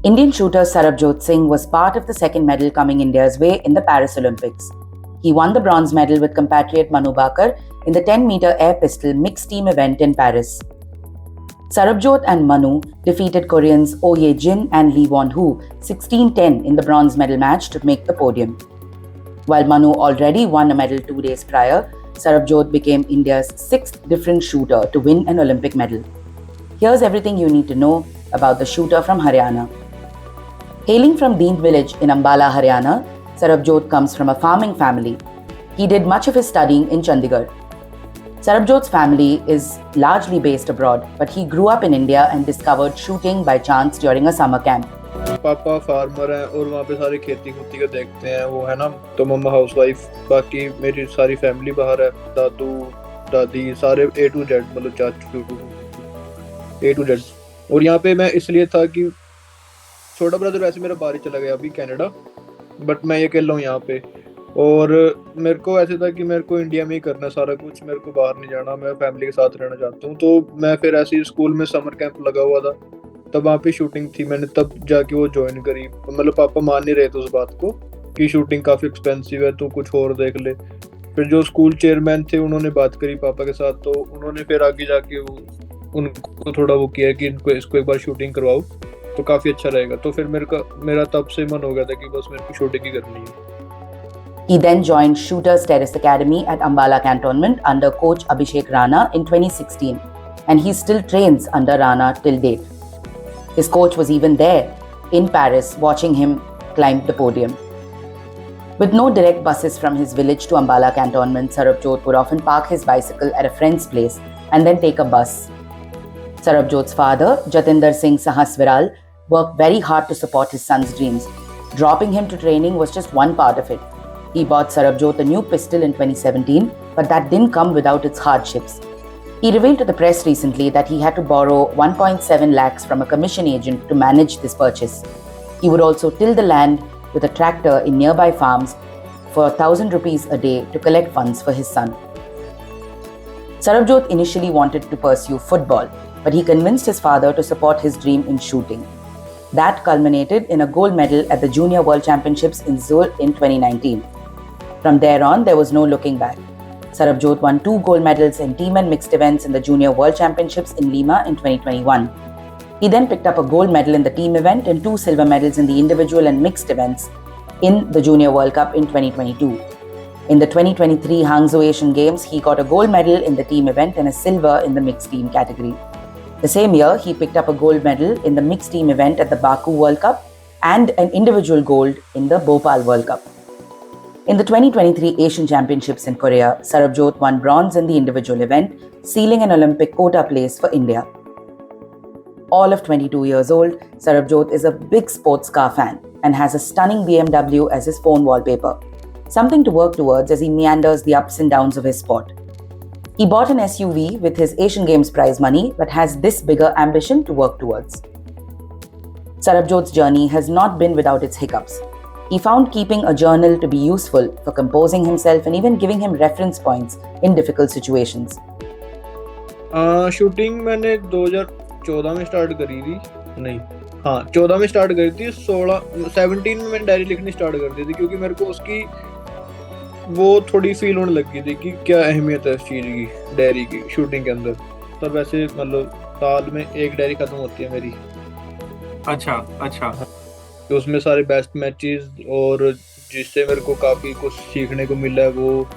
Indian shooter Sarabjot Singh was part of the second medal coming India's way in the Paris Olympics. He won the bronze medal with compatriot Manu Bakar in the 10-meter air pistol mixed team event in Paris. Sarabjot and Manu defeated Koreans Oh Ye-jin and Lee Won-hoo 16-10 in the bronze medal match to make the podium. While Manu already won a medal 2 days prior, Sarabjot became India's sixth different shooter to win an Olympic medal. Here's everything you need to know about the shooter from Haryana. Hailing from Deend village in Ambala, Haryana, Sarabjot comes from a farming family. He did much of his studying in Chandigarh. Sarabjot's family is largely based abroad, but he grew up in India and discovered shooting by chance during a summer camp. पापा farmer हैं और वहाँ पे सारी खेती खुती का देखते हैं वो है ना, तो मम्मा हाउस वाइफ, बाकी मेरी सारी फैमिली बाहर है, दादू दादी सारे A to Z, मतलब चाचू A to Z। और यहाँ पे मैं इसलिए था कि छोटा ब्रदर वैसे मेरा बाहर ही चला गया अभी कनाडा, बट मैं अकेला हूँ यहाँ पे। और मेरे को ऐसे था कि मेरे को इंडिया में ही करना सारा कुछ, मेरे को बाहर नहीं जाना, मैं फैमिली के साथ रहना चाहता हूँ। तो मैं फिर ऐसे ही स्कूल में समर कैंप लगा हुआ था, तब वहाँ पे शूटिंग थी, मैंने तब जाके वो ज्वाइन करी। मतलब पापा मान नहीं रहे थे उस बात को कि शूटिंग काफ़ी एक्सपेंसिव है, तो कुछ और देख ले। फिर जो स्कूल चेयरमैन थे उन्होंने बात करी पापा के साथ, तो उन्होंने फिर आगे जाके वो उनको थोड़ा वो किया कि इसको एक बार शूटिंग करवाओ तो काफ़ी अच्छा रहेगा। तो फिर मेरा तब से मन हो गया था कि बस मेरे को शूटिंग ही करनी है। He then joined Shooters Terrace Academy at Ambala Cantonment under coach Abhishek Rana in 2016, and he still trains under Rana till date. His coach was even there in Paris watching him climb the podium. With no direct buses from his village to Ambala Cantonment, Sarabjot would often park his bicycle at a friend's place and then take a bus. Sarabjot's father, Jatinder Singh Sahasviral, worked very hard to support his son's dreams. Dropping him to training was just one part of it. He bought Sarabjot a new pistol in 2017, but that didn't come without its hardships. He revealed to the press recently that he had to borrow 1.7 lakhs from a commission agent to manage this purchase. He would also till the land with a tractor in nearby farms for 1,000 rupees a day to collect funds for his son. Sarabjot initially wanted to pursue football, but he convinced his father to support his dream in shooting. That culminated in a gold medal at the Junior World Championships in Seoul in 2019. From there on, there was no looking back. Sarabjot won 2 gold medals in team and mixed events in the Junior World Championships in Lima in 2021. He then picked up a gold medal in the team event and 2 silver medals in the individual and mixed events in the Junior World Cup in 2022. In the 2023 Hangzhou Asian Games, he got a gold medal in the team event and a silver in the mixed team category. The same year, he picked up a gold medal in the mixed team event at the Baku World Cup and an individual gold in the Bhopal World Cup. In the 2023 Asian Championships in Korea, Sarabjot won bronze in the individual event, sealing an Olympic quota place for India. All of 22 years old, Sarabjot is a big sports car fan and has a stunning BMW as his phone wallpaper, something to work towards as he meanders the ups and downs of his sport. He bought an SUV with his Asian Games prize money but has this bigger ambition to work towards. Sarabjot's journey has not been without its hiccups. He found keeping a journal to be useful for composing himself and even giving him reference points in difficult situations. Shooting मैंने 2014 में start करी थी, नहीं हाँ 14 में start करी थी, 17 में मैंने डायरी लिखनी स्टार्ट कर दी थी, क्योंकि मेरे को उसकी वो थोड़ी फील होने लगी थी कि क्या अहमियत है इस चीज़ की, डायरी की शूटिंग के अंदर। तब वैसे मतलब साल में एक डायरी ख़त्म होती है मेरी। अच्छा तो उसमें सारे बेस्ट मैचेस और जिससे मेरे को काफ़ी कुछ सीखने को मिला है, वो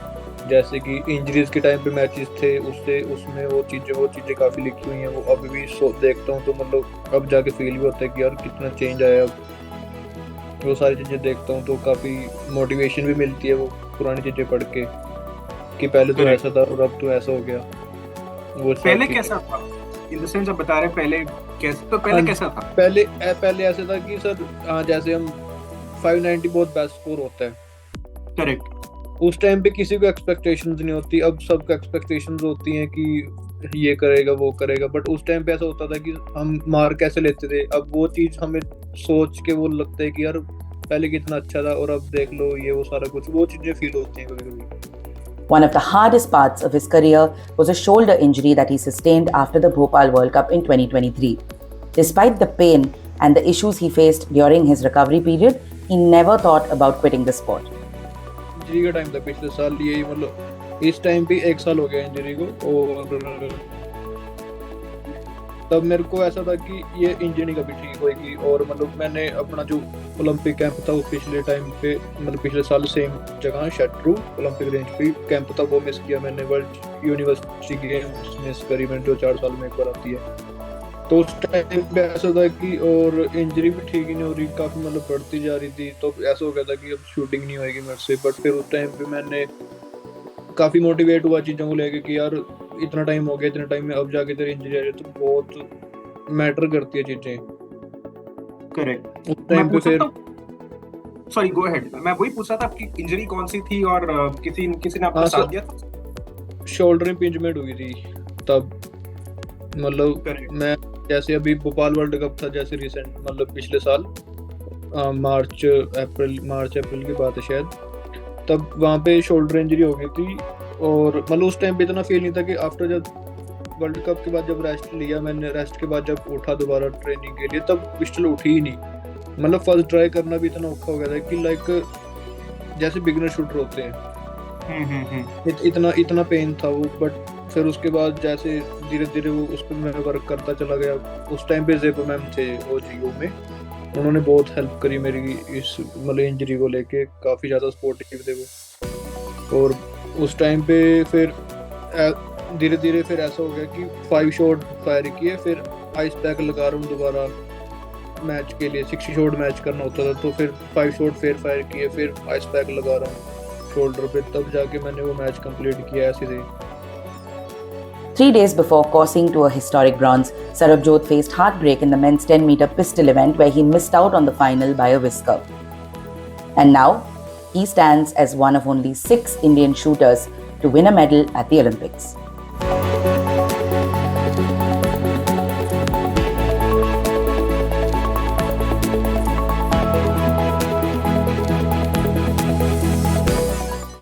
जैसे कि इंजरीज के टाइम पे मैचेस थे उसमें वो चीज़ें काफ़ी लिखी हुई हैं। वो अभी भी देखता हूँ तो मतलब अब जाके फील भी होता है कि यार कितना चेंज आया। अब वो सारी चीज़ें देखता हूँ तो काफ़ी मोटिवेशन भी मिलती है वो पुरानी चीज़ें पढ़ के, कि पहले तो ऐसा था और अब तो ऐसा हो गया। वो पहले कैसा था? इन द सेंस आप बता रहे हैं पहले कैसा था? पहले ऐसा था कि सर जैसे हम 590 बहुत बेस्ट स्कोर होता है, करेक्ट। उस टाइम पे किसी को एक्सपेक्टेशंस नहीं होती, अब सबको एक्सपेक्टेशंस होती हैं कि ये करेगा वो करेगा, बट उस टाइम पे ऐसा होता था कि हम मार कैसे लेते थे। अब वो चीज़ हमें सोच के वो लगता है कि यार पहले कितना अच्छा था और अब देख लो ये वो सारा कुछ, वो चीज़ें फील होती हैं कभी-कभी। One of the hardest parts of his career was a shoulder injury that he sustained after the Bhopal World Cup in 2023. Despite the pain and the issues he faced during his recovery period, he never thought about quitting the sport. Injury का time था पिछले साल, यही मतलब इस time पे 1 साल हो गया इंजरी को, और तब मेरे को ऐसा था कि ये इंजरी कभी ठीक होगी। और मतलब मैंने अपना जो ओलंपिक कैंप था वो पिछले टाइम पे मतलब पिछले साल सेम जगह शटरू ओलंपिक रेंज पे कैंप था वो मिस किया मैंने। वर्ल्ड यूनिवर्सिटी गेम्स मिस करी मैंने, जो 4 साल में एक बार आती है। तो उस टाइम पे ऐसा था कि और इंजरी भी ठीक ही नहीं हो रही, काफ़ी मतलब बढ़ती जा रही थी। तो ऐसा हो गया था कि अब शूटिंग नहीं होएगी मेरे से। बट फिर उस टाइम पे मैंने काफ़ी मोटिवेट हुआ चीज़ों को लेके कि यार इतना टाइम हो गया, इतने टाइम में अब जाके तेरी इंजरी आ रही है, तो बहुत मैटर करती है चीज़ें। करेक्ट। उस टाइम पे फिर सॉरी गो अहेड, मैं वही पूछ रहा था आपकी इंजरी कौन सी थी और किसी ने आपका साथ दिया था? शोल्डर इंपिंजमेंट हुई थी तब, मतलब मैं जैसे अभी भोपाल वर्ल्ड कप था जैसे रिसेंट मतलब पिछले साल मार्च अप्रैल की बात है शायद, तब वहाँ पे शोल्डर इंजरी हो गई थी। और मतलब उस टाइम पे इतना फील नहीं था कि आफ्टर जब वर्ल्ड कप के बाद जब रेस्ट लिया मैंने, रेस्ट के बाद जब उठा दोबारा ट्रेनिंग के लिए तब पिस्टल उठी ही नहीं। मतलब फर्स्ट ट्राई करना भी इतना औखा हो गया था कि लाइक जैसे बिगिनर शूटर होते हैं इतना पेन था वो। बट फिर उसके बाद जैसे धीरे धीरे वो उस पर मैं वर्क करता चला गया। उस टाइम पे जेबो मैम थे OGO में, उन्होंने बहुत हेल्प करी मेरी इस मतलब इंजरी को लेके, काफ़ी ज़्यादा सपोर्टिव थे वो। और उस टाइम पे फिर धीरे धीरे फिर ऐसा हो गया कि 5 शॉट फायर किए, फिर आइस पैक लगा रहा हूँ दोबारा मैच के लिए। 60 शॉट मैच करना होता था, तो फिर 5 शॉट फिर फायर किए, फिर आइस पैक लगा रहा हूँ शोल्डर पे, तब जाके मैंने वो मैच कंप्लीट किया ऐसे ही। 3 days before coursing to a historic bronze, Sarabjot faced heartbreak in the men's 10-meter pistol event where he missed out on the final by a whisker. And now, he stands as one of only 6 Indian shooters to win a medal at the Olympics.